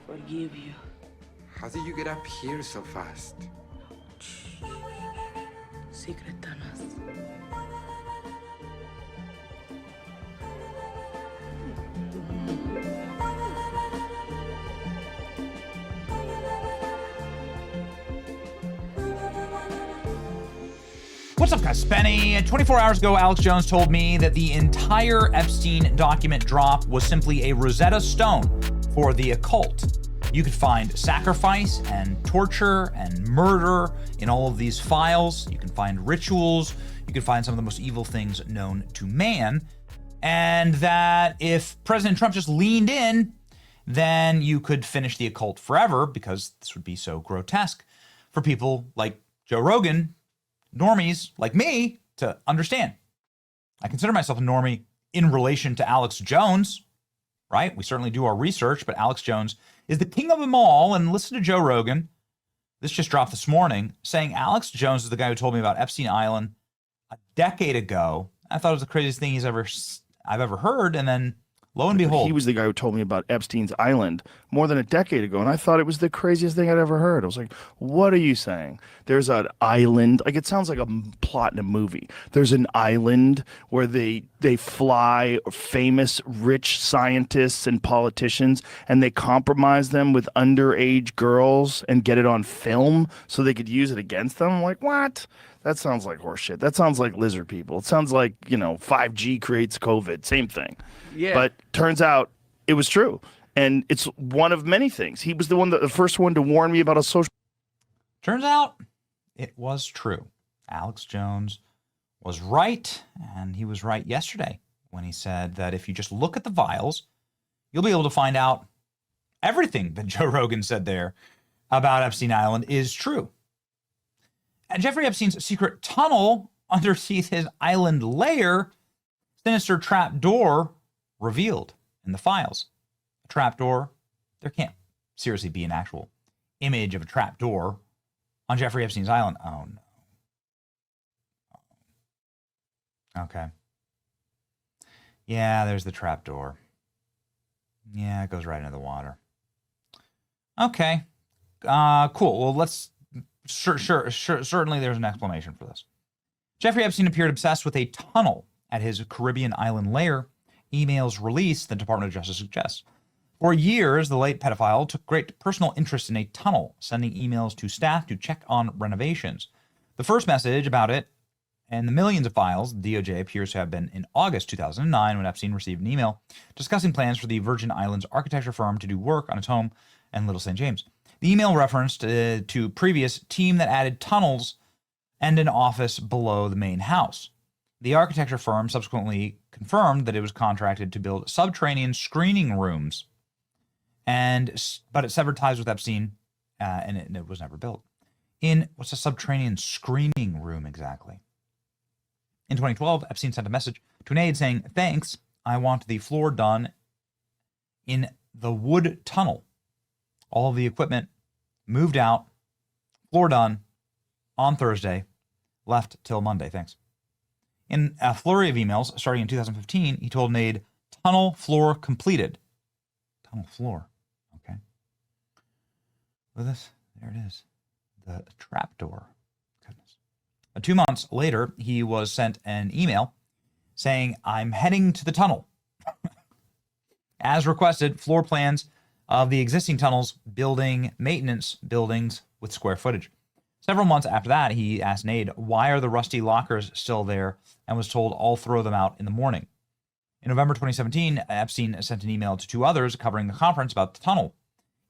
forgive you. How did you get up here so fast? Secret tunnels. What's up, guys? Benny. 24 hours ago, Alex Jones told me that the entire Epstein document drop was simply a Rosetta Stone for the occult. You could find sacrifice and torture and murder in all of these files. You can find rituals. You can find some of the most evil things known to man. And that if President Trump just leaned in, then you could finish the occult forever, because this would be so grotesque for people like Joe Rogan, normies like me, to understand. I consider myself a normie in relation to Alex Jones, right? We certainly do our research, but Alex Jones is the king of them all. And listen to Joe Rogan. This just dropped this morning, saying Alex Jones is the guy who told me about Epstein Island a decade ago. I thought it was the craziest thing I've ever heard. And then lo and behold, he was the guy who told me about Epstein's Island more than a decade ago, and I thought it was the craziest thing I'd ever heard. I was like, what are you saying? There's an island, like it sounds like a plot in a movie. There's an island where they fly famous rich scientists and politicians, and they compromise them with underage girls and get it on film so they could use it against them. I'm like, what? That sounds like horseshit. That sounds like lizard people. It sounds like, 5G creates COVID. Same thing. Yeah. But turns out it was true. And it's one of many things. He was the first one to warn me about a social. turns out it was true. Alex Jones was right, and he was right yesterday when he said that if you just look at the vials, you'll be able to find out everything that Joe Rogan said there about Epstein Island is true. And Jeffrey Epstein's secret tunnel underneath his island lair, sinister trap door revealed in the files. A trap door, there can't seriously be an actual image of a trap door on Jeffrey Epstein's island. Oh, no. Okay. Yeah, there's the trap door. Yeah, it goes right into the water. Okay. Cool. Well, let's... Certainly there's an explanation for this. Jeffrey Epstein appeared obsessed with a tunnel at his Caribbean island lair. Emails released, the Department of Justice suggests. For years, the late pedophile took great personal interest in a tunnel, sending emails to staff to check on renovations. The first message about it and the millions of files, the DOJ appears to have been in August 2009 when Epstein received an email discussing plans for the Virgin Islands architecture firm to do work on its home in Little St. James. The email referenced to previous team that added tunnels and an office below the main house. The architecture firm subsequently confirmed that it was contracted to build subterranean screening rooms, but it severed ties with Epstein, and it was never built. What's a subterranean screening room exactly? In 2012, Epstein sent a message to an aide saying, "Thanks, I want the floor done in the wood tunnel. All of the equipment moved out, floor done on Thursday, left till Monday, thanks." In a flurry of emails starting in 2015, he told an aide, "Tunnel floor completed." Tunnel floor, okay. Look at this, there it is, the trapdoor. Goodness. 2 months later, he was sent an email saying, "I'm heading to the tunnel." As requested, floor plans of the existing tunnels, building maintenance buildings with square footage. Several months after that, he asked an aide, "Why are the rusty lockers still there?" and was told, "I'll throw them out in the morning." In November 2017, Epstein sent an email to two others covering the conference about the tunnel.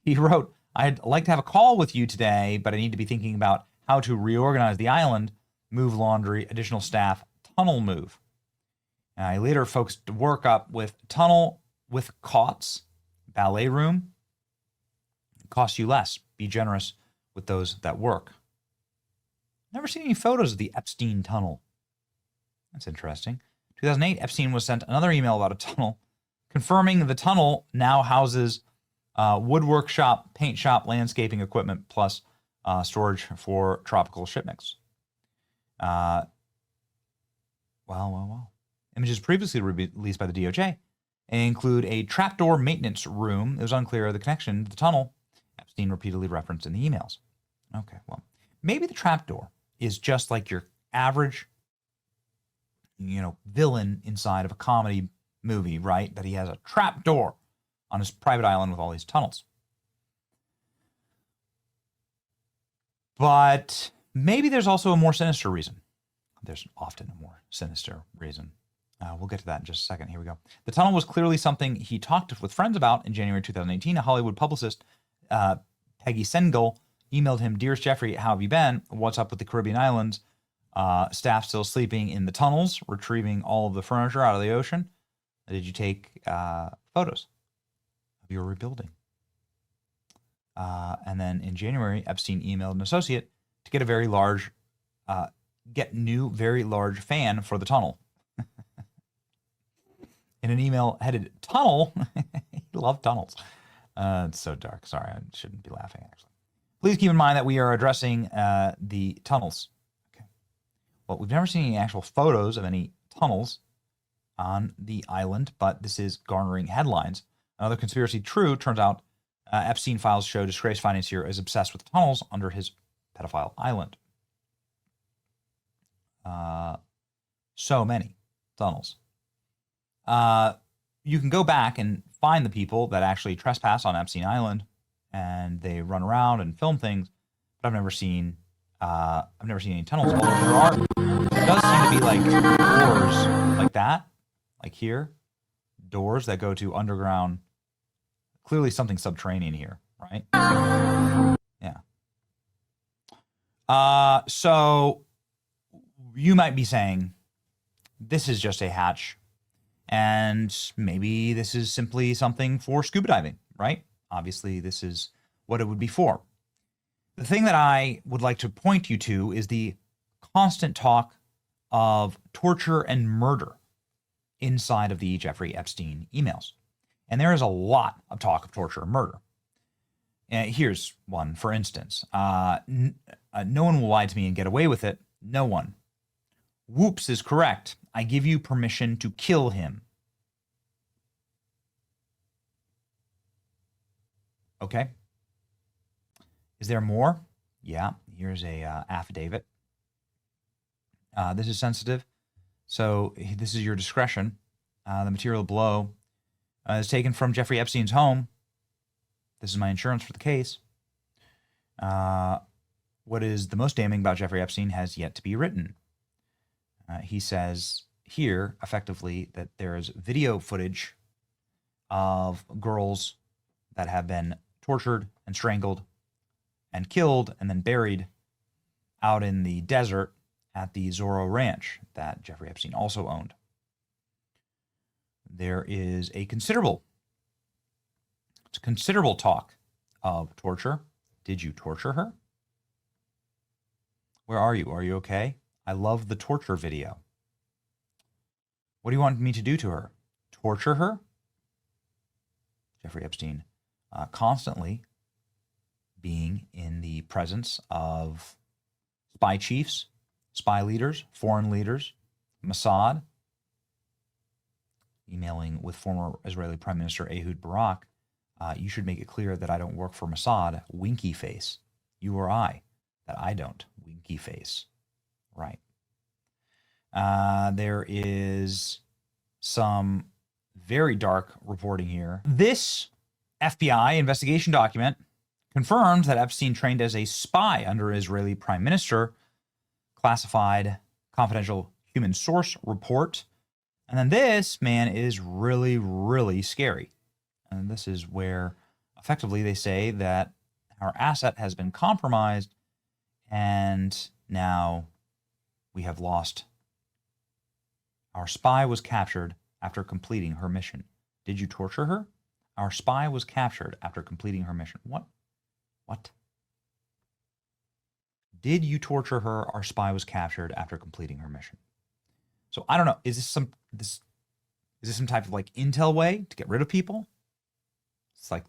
He wrote, "I'd like to have a call with you today, but I need to be thinking about how to reorganize the island, move laundry, additional staff, tunnel move." I later focused work up with tunnel with cots, ballet room. It costs you less. Be generous with those that work. Never seen any photos of the Epstein tunnel. That's interesting. 2008, Epstein was sent another email about a tunnel, confirming the tunnel now houses woodwork shop, paint shop, landscaping equipment, plus storage for tropical ship mix. Well. Images previously released by the DOJ They include a trapdoor maintenance room. It was unclear the connection to the tunnel Epstein repeatedly referenced in the emails. Okay, well, maybe the trapdoor is just like your average, villain inside of a comedy movie, right? That he has a trapdoor on his private island with all these tunnels. But maybe there's also a more sinister reason. There's often a more sinister reason. We'll get to that in just a second. Here we go. The tunnel was clearly something he talked with friends about. In January 2018, a Hollywood publicist, Peggy Sengel, emailed him, "Dearest Jeffrey, how have you been? What's up with the Caribbean islands? Staff still sleeping in the tunnels, retrieving all of the furniture out of the ocean. Did you take photos of your rebuilding?" And then in January, Epstein emailed an associate to get a very large fan for the tunnel. In an email headed "Tunnel," he loved tunnels. It's so dark. Sorry, I shouldn't be laughing, actually. Please keep in mind that we are addressing the tunnels. Okay. Well, we've never seen any actual photos of any tunnels on the island, but this is garnering headlines. Another conspiracy true. Turns out Epstein files show disgraced financier is obsessed with tunnels under his pedophile island. So many tunnels. You can go back and find the people that actually trespass on Epstein Island, and they run around and film things. But I've never seen any tunnels. Although there does seem to be like doors like that, like here, doors that go to underground. Clearly, something subterranean here, right? Yeah. So you might be saying, this is just a hatch, and maybe this is simply something for scuba diving, right? Obviously, this is what it would be for. The thing that I would like to point you to is the constant talk of torture and murder inside of the Jeffrey Epstein emails. And there is a lot of talk of torture and murder. Here's one, for instance. No one will lie to me and get away with it. No one. Whoops is correct. I give you permission to kill him. Okay. Is there more? Yeah. Here's a affidavit. This is sensitive, so this is your discretion. The material below is taken from Jeffrey Epstein's home. This is my insurance for the case. What is the most damning about Jeffrey Epstein has yet to be written. He says here, effectively, that there is video footage of girls that have been tortured and strangled and killed and then buried out in the desert at the Zorro Ranch that Jeffrey Epstein also owned. There is a considerable talk of torture. Did you torture her? Where are you? Are you okay? I love the torture video. What do you want me to do to her? Torture her? Jeffrey Epstein constantly being in the presence of spy chiefs, spy leaders, foreign leaders, Mossad, emailing with former Israeli Prime Minister Ehud Barak, you should make it clear that I don't work for Mossad, winky face. You or I, that I don't, winky face. Right. There is some very dark reporting here. This FBI investigation document confirms that Epstein trained as a spy under Israeli Prime Minister, classified confidential human source report. And then this, man, is really, really scary. And this is where effectively they say that our asset has been compromised and now we have lost. Our spy was captured after completing her mission. Did you torture her? Our spy was captured after completing her mission. What? Did you torture her? Our spy was captured after completing her mission. So I don't know. Is this some type of like intel way to get rid of people? It's like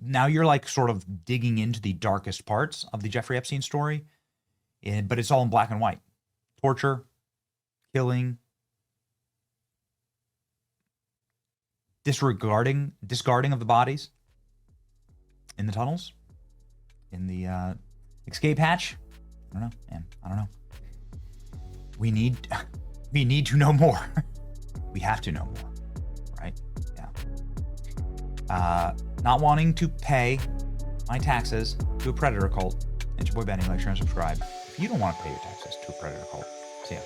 now you're like sort of digging into the darkest parts of the Jeffrey Epstein story, but it's all in black and white. Torture, killing, discarding of the bodies in the tunnels, in the escape hatch. I don't know, man. I don't know. We need to know more. We have to know more, right? Yeah. Not wanting to pay my taxes to a predator cult. It's your boy Benny. Like, share, and subscribe if you don't want to pay your taxes to a predator cult. See ya.